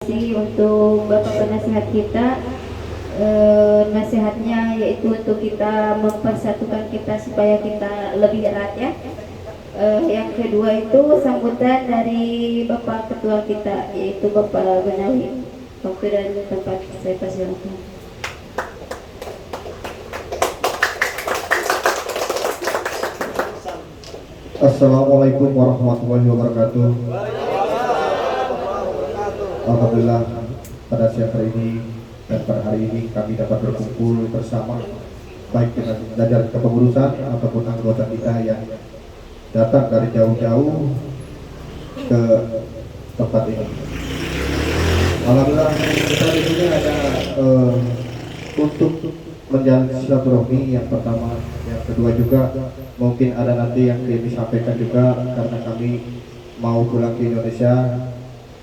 Untuk Bapak penasihat kita, nasihatnya yaitu untuk kita mempersatukan kita supaya kita lebih erat ya. Yang kedua itu sambutan dari Bapak Ketua kita yaitu Bapak Benawi. Waktu dan tempat saya persilakan. Assalamualaikum warahmatullahi wabarakatuh. Alhamdulillah pada siang hari ini dan pada hari ini kami dapat berkumpul bersama baik dengan jajaran kepengurusan ataupun anggota kita yang datang dari jauh-jauh ke tempat ini. Alhamdulillah kita di sini ada untuk menjalin silaturahmi yang pertama, yang kedua juga mungkin ada nanti yang disampaikan juga karena kami mau pulang ke Indonesia,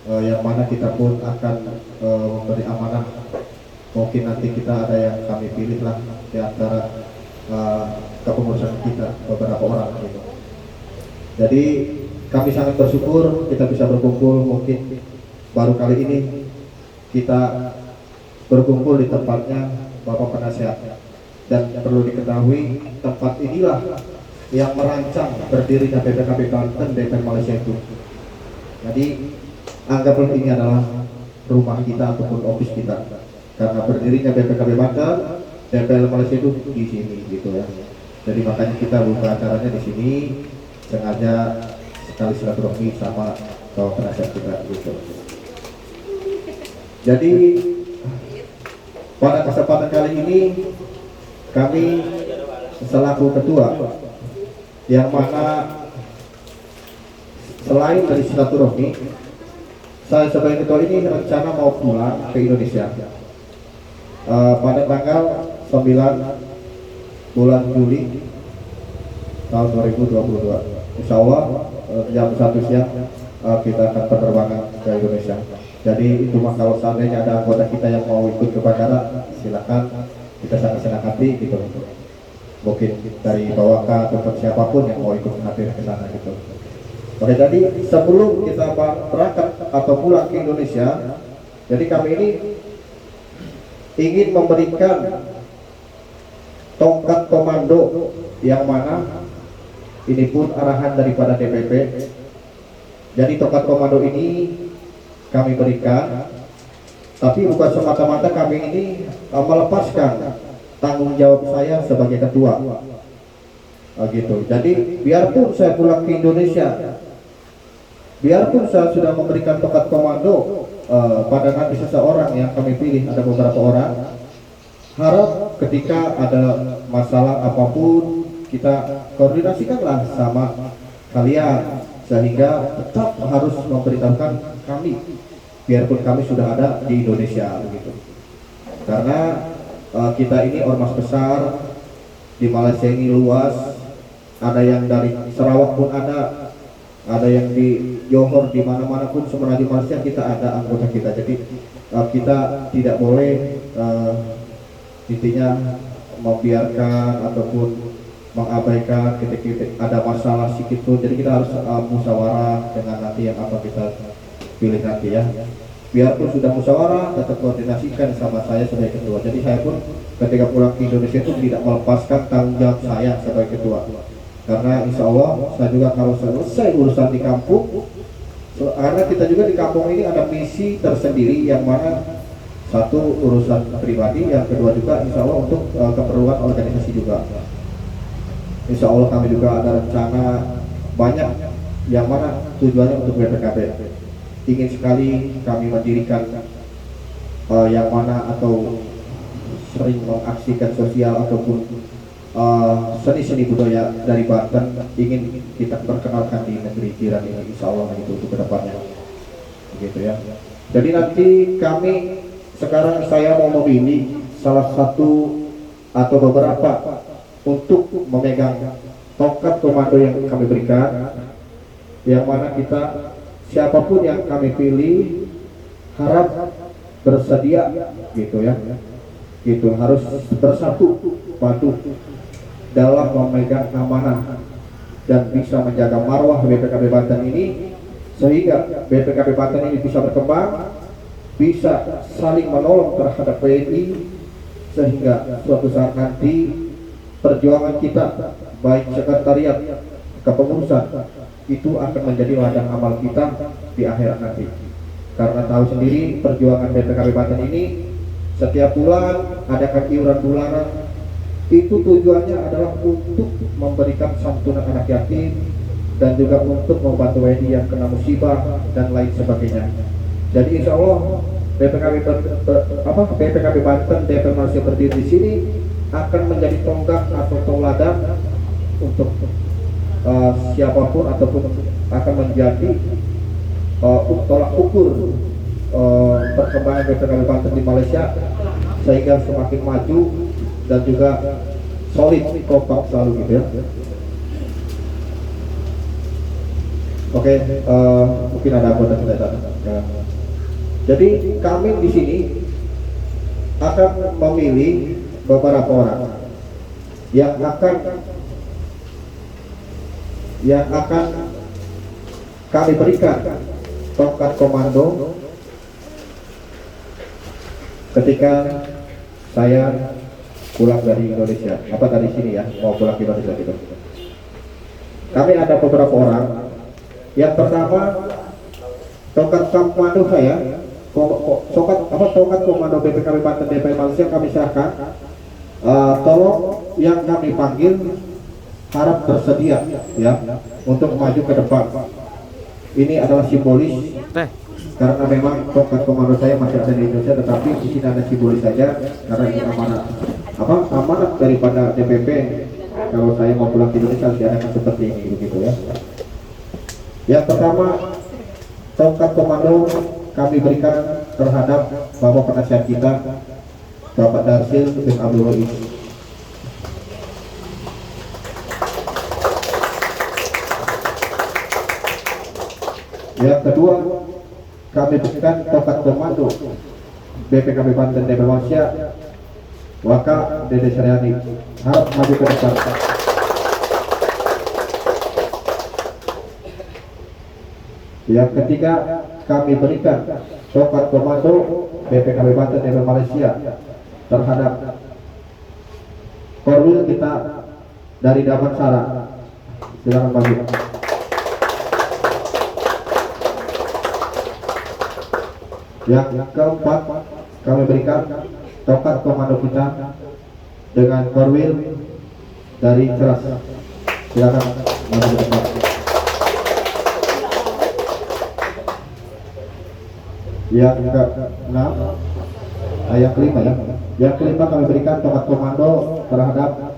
yang mana kita pun akan memberi amanah. Mungkin nanti kita ada yang kami pilih lah di antara kepengurusan kita beberapa orang gitu. Jadi kami sangat bersyukur kita bisa berkumpul. Mungkin baru kali ini kita berkumpul di tempatnya Bapak Penasihat, dan perlu diketahui tempat inilah yang merancang berdirinya BPKB Banten DPR Malaysia itu. Jadi anggaplah ini adalah rumah kita ataupun office kita, karena berdirinya BPKB Banten DPR Malaysia itu di sini gitu ya. Jadi makanya kita buka acaranya di sini, sengaja sekali silaturahmi sama Bapak Penasihat kita gitu. Jadi pada kesempatan kali ini kami selaku ketua, yang mana selain dari silaturahmi, saya sebagai ketua ini rencana mau pulang ke Indonesia pada tanggal 9 bulan Juli tahun 2022. Insya Allah jam 1 siang kita akan penerbangan ke Indonesia. Jadi itu mah kalau seandainya ada anggota kita yang mau ikut ke bandara, silakan, kita sangat senang hati gitu. Mungkin dari Bawaka atau siapapun yang mau ikut hadir ke sana gitu. Oke, jadi sebelum kita berangkat atau pulang ke Indonesia, jadi kami ini ingin memberikan tongkat komando yang mana ini pun arahan daripada DPP. Jadi tongkat komando ini kami berikan, tapi bukan semata-mata kami ini melepaskan tanggung jawab saya sebagai ketua gitu. Jadi biarpun saya pulang ke Indonesia, biarpun saya sudah memberikan tongkat komando pada nanti seseorang yang kami pilih, ada beberapa orang, harap ketika ada masalah apapun kita koordinasikanlah sama kalian, sehingga tetap harus memberitahukan kami biarpun kami sudah ada di Indonesia begitu. Karena kita ini ormas besar di Malaysia ini luas, ada yang dari Sarawak pun ada yang di Johor, di mana-mana pun sebenarnya di Malaysia kita ada anggota kita. Jadi kita tidak boleh intinya membiarkan ataupun mengabaikan ketika ada masalah sedikit pun. Jadi kita harus musyawarah dengan nanti yang apa kita pilih nanti ya. Biarpun sudah musyawarah, tetap koordinasikan sama saya sebagai ketua. Jadi saya pun ketika pulang ke Indonesia itu tidak melepaskan tanggung jawab saya sebagai ketua. Karena insya Allah saya juga kalau selesai urusan di kampung, karena kita juga di kampung ini ada misi tersendiri, yang mana satu urusan pribadi, yang kedua juga insya Allah untuk keperluan organisasi juga. Insya Allah kami juga ada rencana banyak, yang mana tujuannya untuk BPKB. Ingin sekali kami mendirikan yang mana atau sering mengaksikan sosial ataupun seni-seni budaya dari Banten, ingin kita perkenalkan di negeri jiran ini, insya Allah itu untuk kedepannya begitu ya. Jadi nanti kami sekarang saya mau memilih salah satu atau beberapa untuk memegang tongkat komando yang kami berikan, yang mana kita siapapun yang kami pilih harap bersedia gitu ya, gitu, harus bersatu padu dalam memegang amanah dan bisa menjaga marwah BPKB Banten ini, sehingga BPKB Banten ini bisa berkembang, bisa saling menolong terhadap WNI, sehingga suatu saat nanti perjuangan kita baik sekretariat kepengurusan itu akan menjadi ladang amal kita di akhirat nanti. Karena tahu sendiri perjuangan BPKB Banten ini setiap bulan adakan iuran bulanan, itu tujuannya adalah untuk memberikan santunan anak yatim dan juga untuk membantu WNI yang kena musibah dan lain sebagainya. Jadi insya Allah BPKB Banten DP Malaysia berdiri di sini akan menjadi tonggak atau tauladan untuk siapapun ataupun akan menjadi tolak ukur perkembangan BPKB Banten di Malaysia, sehingga semakin maju dan juga solid, kompak selalu gitu ya. Oke, mungkin ada anggota kita ya. Jadi kami di sini akan memilih beberapa orang yang akan kami berikan tongkat komando ketika saya pulang dari Indonesia, dari sini ya, mau pulang ke Indonesia gitu. Kami ada beberapa orang. Yang pertama, tongkat komando saya, tongkat komando BPKB Banten DP Malaysia kami serahkan. Tolong yang kami panggil harap bersedia ya untuk maju ke depan. Ini adalah simbolis karena memang tongkat komando saya masih ada di Indonesia, tetapi di sini ada simbolis saja karena ini amanat daripada DPP. Kalau saya mau pulang ke Indonesia diadakan seperti ini begitu ya. Yang pertama, tongkat komando kami berikan terhadap Bapak penasihat kita, Bapak Darsil bin Abdul Rohis. Yang kedua, kami berikan tongkat komando BPKB Banten DP Malaysia, Waka Dede Syariani, harap maju ke depan. Yang ketiga, kami berikan tongkat komando BPKB Banten DP Malaysia terhadap Korwil kita dari Damansara. Silakan maju. Yang keempat, kami berikan tongkat komando kita dengan Korwil dari Ceras. Silakan maju ke depan. Yang keenam, yang kelima ya. Yang kelima kami berikan tongkat komando terhadap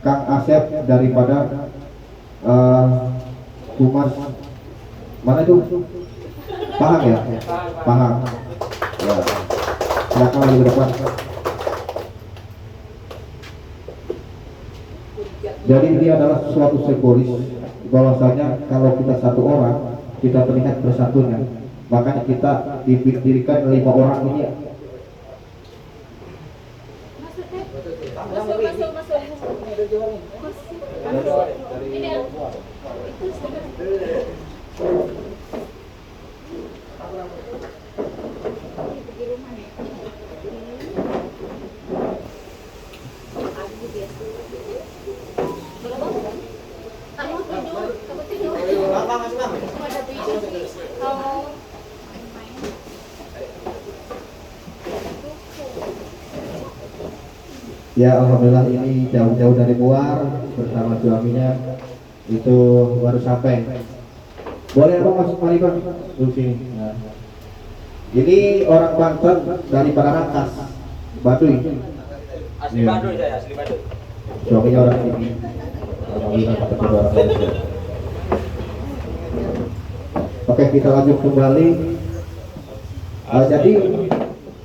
Kang Asep daripada Humas mana itu? Pahang ya? Pahang. Ya. Silakan lagi ke depan. Jadi ini adalah suatu simbolis bahwasanya kalau kita satu orang, kita terlihat bersatunya. Makanya kita didirikan 5 orang ini. Ya alhamdulillah ini jauh-jauh dari Muar bersama suaminya itu baru sampai. Boleh abang masuk mari bang, duduk sini. Nah. Ini orang Banten daripada Rangkas, Baduy. Asli Baduy saya, asli Baduy. Suaminya orang sini. Alhamdulillah kita orang Malaysia. Oke, kita lanjut kembali. Jadi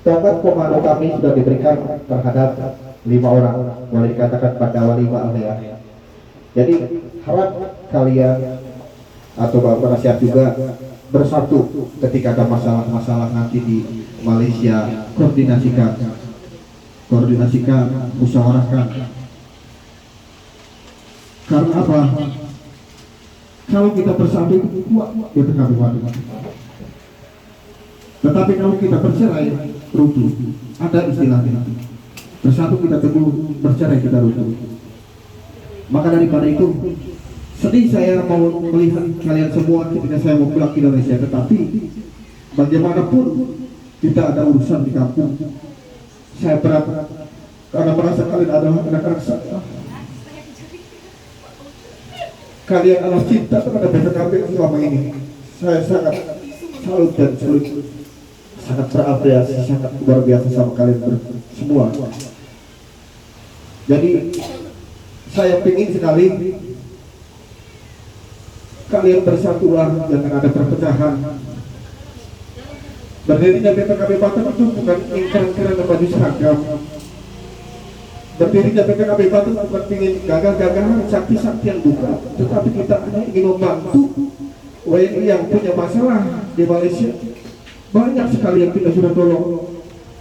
tongkat komando kami sudah diberikan terhadap 5 orang, boleh dikatakan pada 5 ya. Jadi harap kalian atau Bapak penasihat juga bersatu ketika ada masalah-masalah nanti di Malaysia. Koordinasikan, musyawarahkan. Karena apa? Kalau kita bersatu itu kuat BPKB Banten. Tetapi kalau kita bercerai, runtuh. Ada istilahnya. Bersatu kita teguh, bercerai kita runtuh. Maka daripada itu, sedih saya mau melihat kalian semua ketika saya mau pulang ke Indonesia. Tetapi bagaimanapun kita ada urusan di kampung. Saya berat karena merasa kalian adalah anak-anak saya. Kalian adalah cinta terhadap BPKB selama ini. Saya sangat salut dan sangat berapresiasi, sangat luar biasa sama kalian semua. Jadi saya ingin sekali kalian bersatulah, jangan ada perpecahan. Berdirinya BPKB Banten itu bukan ingkar-ingkaran baju seragam. Berdirinya BPKB Banten bukan ingin gagah-gagahan sakti-saktian, bukan. Tetapi kita hanya ingin membantu WNI yang punya masalah di Malaysia. Banyak sekali yang kita sudah tolong.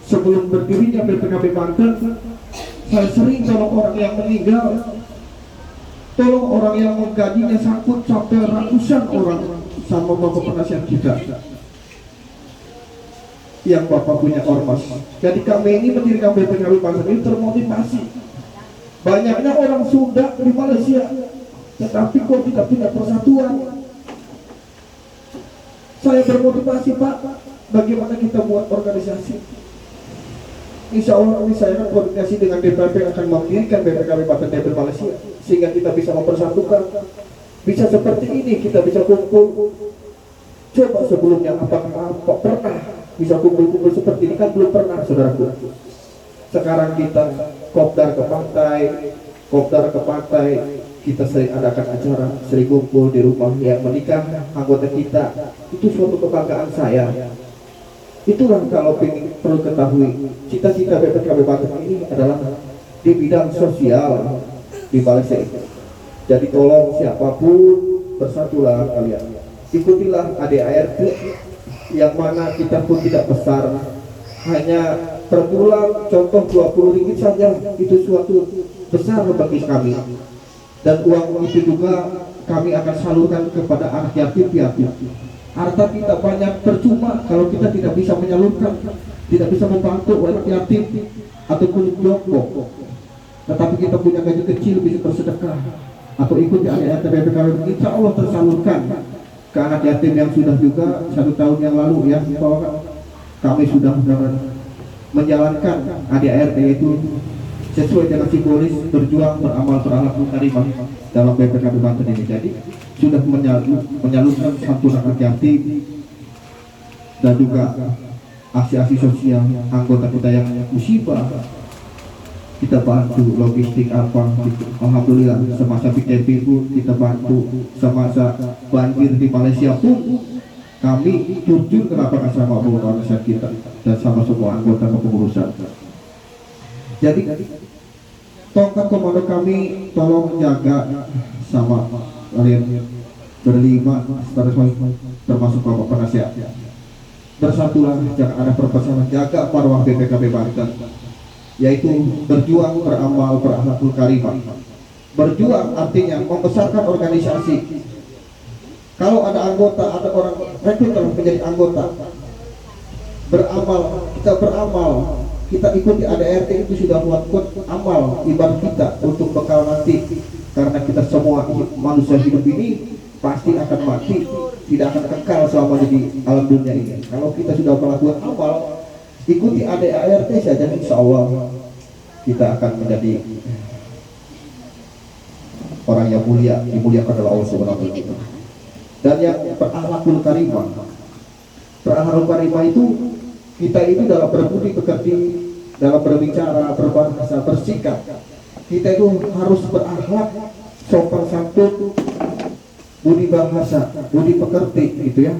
Sebelum berdirinya BPKB Banten, saya sering tolong orang yang meninggal, tolong orang yang gajinya sangkut sampai ratusan orang sama bapak penasihat kita yang bapak punya ormas. Jadi kami ini mendirikan BPKB Banten ini termotivasi. Banyaknya orang Sunda di Malaysia, tetapi kok tidak punya persatuan. Saya bermotivasi, Pak, bagaimana kita buat organisasi. Insya Allah kami saya akan koordinasi dengan DPP yang akan mendirikan BPKB Banten di Malaysia, sehingga kita bisa mempersatukan. Bisa seperti ini, kita bisa kumpul. Coba sebelumnya apakah pernah bisa kumpul-kumpul seperti ini? Kan belum pernah, saudaraku. Sekarang kita kopdar ke pantai, kita sering adakan acara, sering kumpul di rumah yang menikah anggota kita. Itu suatu kebanggaan saya. Itulah kalau perlu ketahui, cita-cita BPKB Banten ini adalah di bidang sosial di Malaysia. Jadi tolong siapapun bersatulah kalian. Ikutilah ADART yang mana kita pun tidak besar, hanya per bulan contoh 20 ringgit saja, itu suatu besar bagi kami. Dan uang itu juga kami akan salurkan kepada anak yatim piatu. Harta kita banyak percuma kalau kita tidak bisa menyalurkan, tidak bisa membantu anak yatim ataupun jompo. Tetapi kita punya gaji kecil, bisa bersedekah atau ikut di ADART BPKB, insya Allah tersalurkan ke anak yatim yang sudah juga 1 tahun yang lalu ya, bahwa kami sudah menjalankan ADART, yaitu sesuai dengan simbolis berjuang, beramal, berakhlak karimah dalam BPKB Banten ini. Jadi sudah menyalurkan santunan anak yatim dan juga aksi-aksi sosial anggota kita yang musibah, kita bantu logistik apa gitu. Alhamdulillah semasa PKP pun kita bantu, semasa banjir di Malaysia pun kami terjun ke lapangan sama organisasi kita dan sama semua anggota kepengurusan. Jadi tongkat komando kami tolong jaga sama kalian berlima, termasuk bapak penasihat. Bersatulah, jangan ada perpecahan, jaga marwah BPKB Banten, yaitu berjuang, beramal, berakhlakul karimah. Berjuang artinya membesarkan organisasi. Kalau ada anggota, ada orang rekruter menjadi anggota, beramal, kita ikuti ADART, itu sudah kuat amal ibadah kita untuk bekal nanti. Karena kita semua manusia hidup ini pasti akan mati, tidak akan kekal selama di alam dunia ini. Kalau kita sudah melakukan amal, ikuti ADART saja, insya Allah kita akan menjadi orang yang mulia, dimuliakan oleh Allah Subhanahu wa Ta'ala. Dan yang berakhlakul karimah, berakhlakul karimah itu kita itu dalam berbudi pekerti, dalam berbicara, berbahasa, bersikap, kita itu harus berakhlak, sopan santun, budi bahasa, budi pekerti, gitu ya.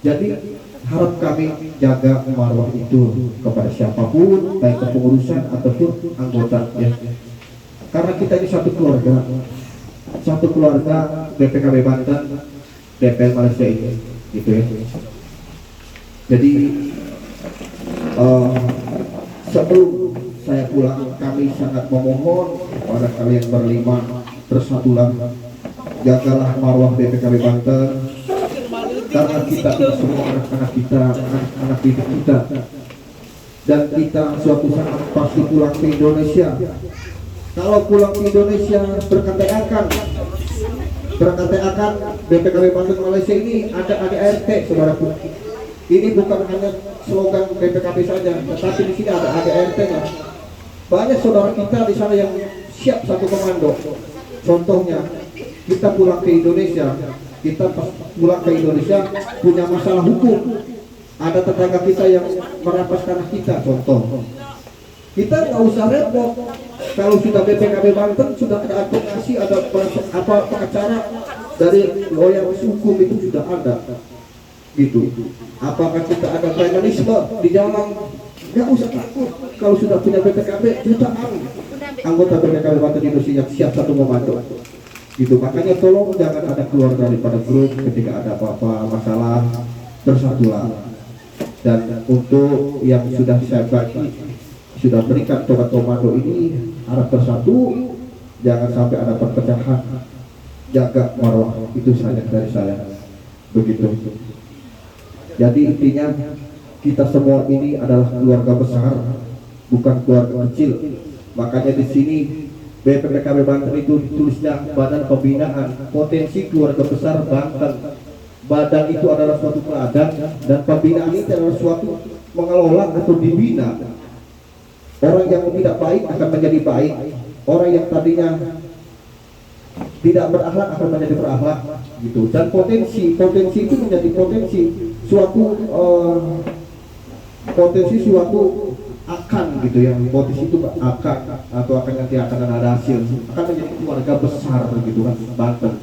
Jadi harap kami jaga marwah itu kepada siapapun, baik kepengurusan ataupun anggota ya. Karena kita ini satu keluarga BPKB Banten, DPL Malaysia ini, gitu ya. Jadi sebelum saya pulang, kami sangat memohon kepada kalian berlima, bersatulah, jagalah marwah BPKB Banten, karena kita itu semua anak-anak kita, anak-anak didik kita, dan kita suatu saat pasti pulang ke Indonesia. Kalau pulang ke Indonesia berkata akan BPKB Banten Malaysia ini ada ADART, saudaraku. Ini bukan hanya slogan BPKB saja, tetapi di sini ada ADART-nya. Banyak saudara kita di sana yang siap satu komando. Contohnya, kita pulang ke Indonesia, kita pas pulang ke Indonesia punya masalah hukum. Ada tetangga kita yang merampas tanah kita, contoh. Kita nggak usah repot. Kalau sudah BPKB Banten sudah ada advokasi, ada pengacara dari lawyer hukum itu sudah ada. Gitu. Apakah kita ada mekanisme di dalam? Nggak usah takut. Kalau sudah punya BPKB jutaan anggota BPKB Banten Indonesia yang siap satu komando. Gitu. Makanya tolong jangan ada keluar daripada grup ketika ada apa-apa masalah, bersatulah. Dan untuk yang sudah saya bagi, sudah berikan tobat komando ini harap bersatu, jangan sampai ada perpecahan, jaga marwah. Itu saja dari saya. Begitu. Jadi intinya kita semua ini adalah keluarga besar, bukan keluarga kecil. Makanya di sini BPKB Banten itu tulisnya Badan Pembinaan Potensi Keluarga Besar Banten. Badan itu adalah suatu teladan, dan pembinaan itu adalah suatu mengelola atau dibina. Orang yang tidak baik akan menjadi baik, orang yang tadinya tidak berakhlak akan menjadi berakhlak, gitu. Dan potensi itu menjadi potensi suatu akan, gitu ya. Potensi itu akan atau akan nanti akan ada hasil, akan menjadi keluarga besar, gitu kan, Banten.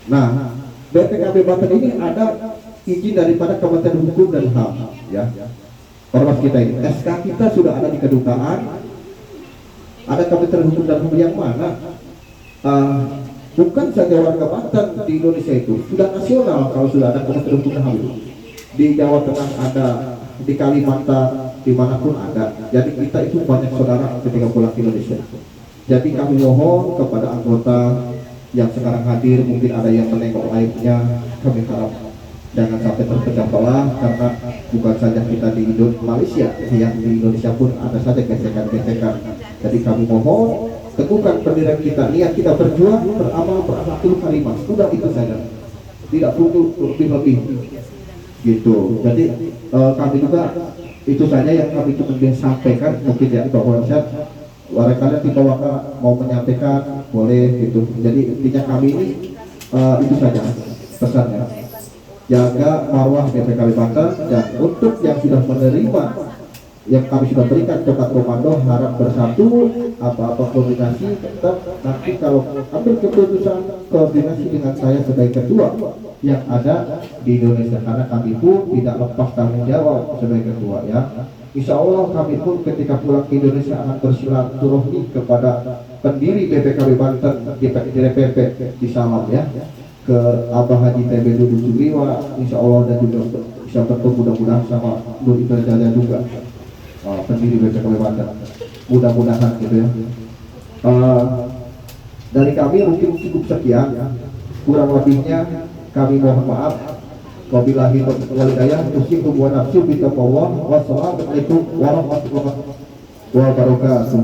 Nah, BPKB Banten ini ada izin daripada Kementerian Hukum dan HAM, ya. Ormas kita ini, SK kita sudah ada di kedutaan, ada Kementerian Hukum dan HAM yang mana bukan saja warga Banten di Indonesia itu sudah nasional. Kalau sudah ada Kementerian Hukum dan HAM itu di Jawa Tengah ada, di Kalimantan, dimanapun ada. Jadi kita itu banyak saudara ketika pulang ke Indonesia. Jadi kami mohon kepada anggota yang sekarang hadir, mungkin ada yang menengok live-nya, kami harap jangan sampai terpecah belah, karena bukan saja kita di Malaysia, yang di Indonesia pun ada saja gesekan-gesekan. Jadi kami mohon teguhkan pendirian kita, niat kita berjuang, beramal, berakhlakul karimah. Sudah itu saja, tidak perlu lebih-lebih, gitu. Jadi kami juga itu saja yang kami cuma sampaikan, mungkin ya bahwa saya kalian di bawah mau menyampaikan boleh, gitu. Jadi intinya kami ini itu saja pesannya, jaga marwah BPKB Banten. Dan untuk yang sudah menerima yang kami sudah berikan tobat komando, harap bersatu, apa-apa koordinasi tetap nanti kalau ambil keputusan koordinasi dengan saya sebagai ketua yang ada di Indonesia, karena kami pun tidak lepas tanggung jawab sebagai ketua, ya. Insya Allah kami pun ketika pulang ke Indonesia akan bersilaturahmi kepada pendiri BPKB Banten di DPP di Salam, ya, ke Abah Haji TB Dudu Suliwa, insya Allah, dan juga bisa bertemu mudah-mudahan sama Nur Iqbal Jaya juga, pendiri BPKB Banten, mudah-mudahan, gitu ya. Dari kami mungkin cukup sekian, kurang lebihnya kami mohon maaf. Wabillahi taufiq wal hidayah, usikum wa nafsi bi taqwa. Wassalamualaikum warahmatullahi wabarakatuh.